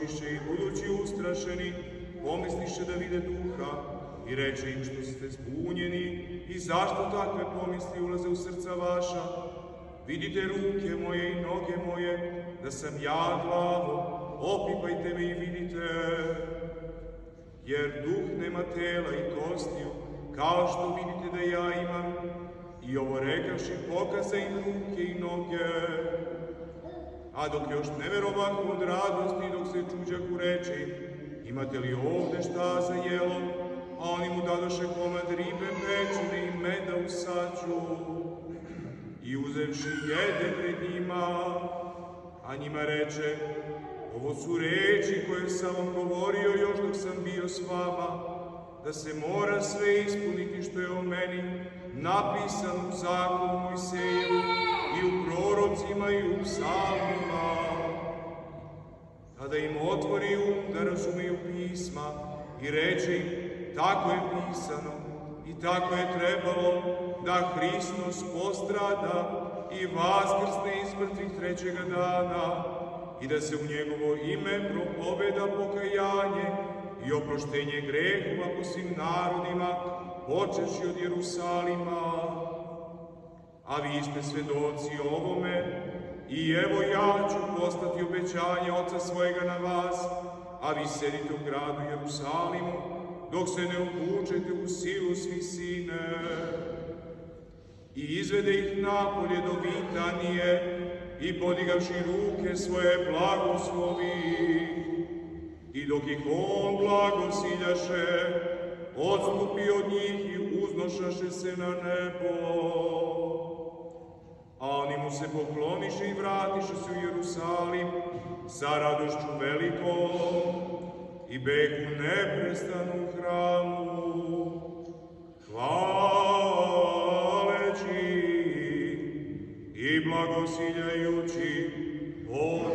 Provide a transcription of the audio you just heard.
dođošiše i budući ustrašeni, pomisliše da vide duha i reče im što ste zbunjeni i zašto takve pomisli ulaze u srca vaša. Vidite ruke moje i noge moje, da sam ja glavo, opipajte me i vidite. Jer duh nema tela i kostiju, kao što vidite da ja imam. I ovo rekavši pokaza im ruke i noge. A dok još ne verovahu od radosti, dok se čuđaku reče im, imate li ovde šta za jelo? A oni mu dadoše komad ribe pečene i meda u saču. I uzevši jede pred njima, a njima reče, ovo su reči koje sam vam govorio još dok sam bio s vama, da se mora sve ispuniti što je o meni napisano u zakonu Mojsejevu i u prorocima i u psalmima. Tada im otvori da razumeju pisma i reče im, tako je pisano i tako je trebalo da Hristos postrada i vaskrsne iz mrtvih trećega dana i da se u njegovo ime propoveda pokajanje i oproštenje grehova po svim narodima, počevši od Jerusalima. A vi ste svedoci ovome i evo ja ću postati obećanje Oca svojega na vas, a vi sedite u gradu Jerusalimu, dok se ne obučete u silu s visine. I izvede ih napolje do Vitanije i podigavši ruke svoje blagoslovi. I dok ih on blagosiljaše, odstupi od njih i uznošaše se na nebo. A oni mu se pokloniše i vratiše se u Jerusalim sa radošću velikom i behu neprestanu u hramu, hvaleći i blagosiljajući Božje